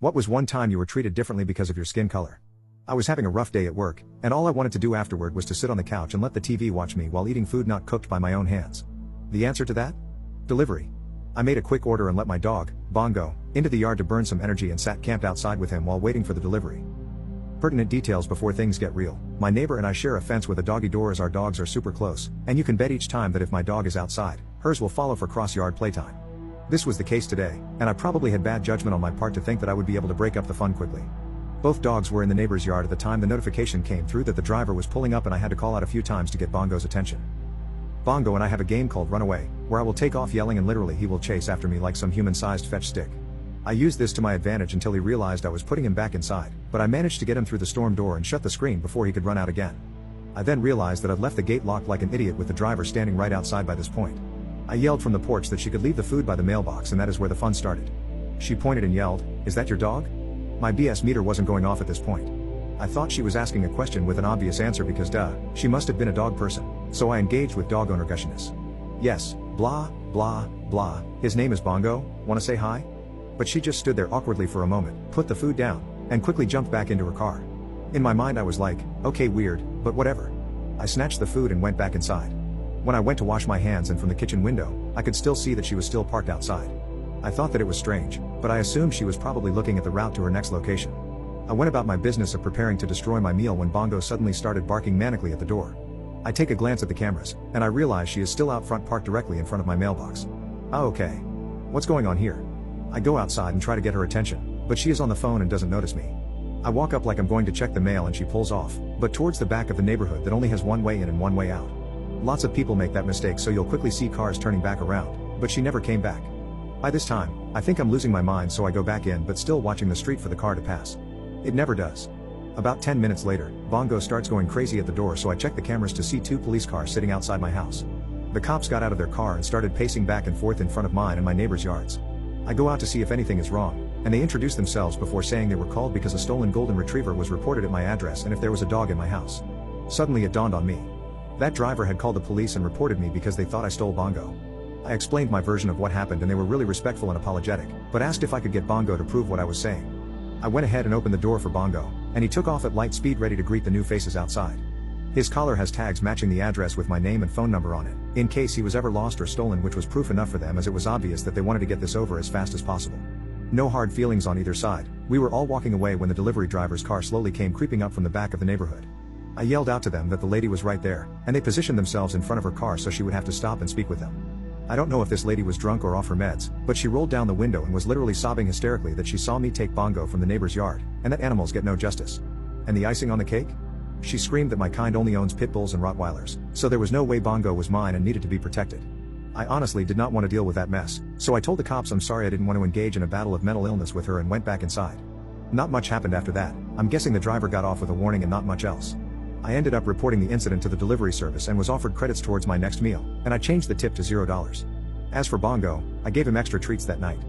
What was one time you were treated differently because of your skin color? I was having a rough day at work, and all I wanted to do afterward was to sit on the couch and let the TV watch me while eating food not cooked by my own hands. The answer to that? Delivery. I made a quick order and let my dog, Bongo, into the yard to burn some energy and sat camped outside with him while waiting for the delivery. Pertinent details before things get real. My neighbor and I share a fence with a doggy door as our dogs are super close, and you can bet each time that if my dog is outside, hers will follow for cross-yard playtime. This was the case today, and I probably had bad judgment on my part to think that I would be able to break up the fun quickly. Both dogs were in the neighbor's yard at the time the notification came through that the driver was pulling up, and I had to call out a few times to get Bongo's attention. Bongo and I have a game called Runaway, where I will take off yelling and literally he will chase after me like some human-sized fetch stick. I used this to my advantage until he realized I was putting him back inside, but I managed to get him through the storm door and shut the screen before he could run out again. I then realized that I'd left the gate locked like an idiot with the driver standing right outside by this point. I yelled from the porch that she could leave the food by the mailbox, and that is where the fun started. She pointed and yelled, "Is that your dog?" My BS meter wasn't going off at this point. I thought she was asking a question with an obvious answer because duh, she must have been a dog person, so I engaged with dog owner gushiness. "Yes, blah, blah, blah, his name is Bongo, wanna say hi?" But she just stood there awkwardly for a moment, put the food down, and quickly jumped back into her car. In my mind I was like, okay, weird, but whatever. I snatched the food and went back inside. When I went to wash my hands and from the kitchen window, I could still see that she was still parked outside. I thought that it was strange, but I assumed she was probably looking at the route to her next location. I went about my business of preparing to destroy my meal when Bongo suddenly started barking manically at the door. I take a glance at the cameras, and I realize she is still out front parked directly in front of my mailbox. Oh, okay. What's going on here? I go outside and try to get her attention, but she is on the phone and doesn't notice me. I walk up like I'm going to check the mail and she pulls off, but towards the back of the neighborhood that only has one way in and one way out. Lots of people make that mistake, so you'll quickly see cars turning back around, but she never came back. By this time, I think I'm losing my mind, so I go back in but still watching the street for the car to pass. It never does. About 10 minutes later, Bongo starts going crazy at the door, so I check the cameras to see two police cars sitting outside my house. The cops got out of their car and started pacing back and forth in front of mine and my neighbor's yards. I go out to see if anything is wrong, and they introduce themselves before saying they were called because a stolen golden retriever was reported at my address and if there was a dog in my house. Suddenly it dawned on me. That driver had called the police and reported me because they thought I stole Bongo. I explained my version of what happened and they were really respectful and apologetic, but asked if I could get Bongo to prove what I was saying. I went ahead and opened the door for Bongo, and he took off at light speed ready to greet the new faces outside. His collar has tags matching the address with my name and phone number on it, in case he was ever lost or stolen, which was proof enough for them as it was obvious that they wanted to get this over as fast as possible. No hard feelings on either side. We were all walking away when the delivery driver's car slowly came creeping up from the back of the neighborhood. I yelled out to them that the lady was right there, and they positioned themselves in front of her car so she would have to stop and speak with them. I don't know if this lady was drunk or off her meds, but she rolled down the window and was literally sobbing hysterically that she saw me take Bongo from the neighbor's yard, and that animals get no justice. And the icing on the cake? She screamed that my kind only owns pit bulls and Rottweilers, so there was no way Bongo was mine and needed to be protected. I honestly did not want to deal with that mess, so I told the cops I'm sorry I didn't want to engage in a battle of mental illness with her and went back inside. Not much happened after that. I'm guessing the driver got off with a warning and not much else. I ended up reporting the incident to the delivery service and was offered credits towards my next meal, and I changed the tip to $0. As for Bongo, I gave him extra treats that night.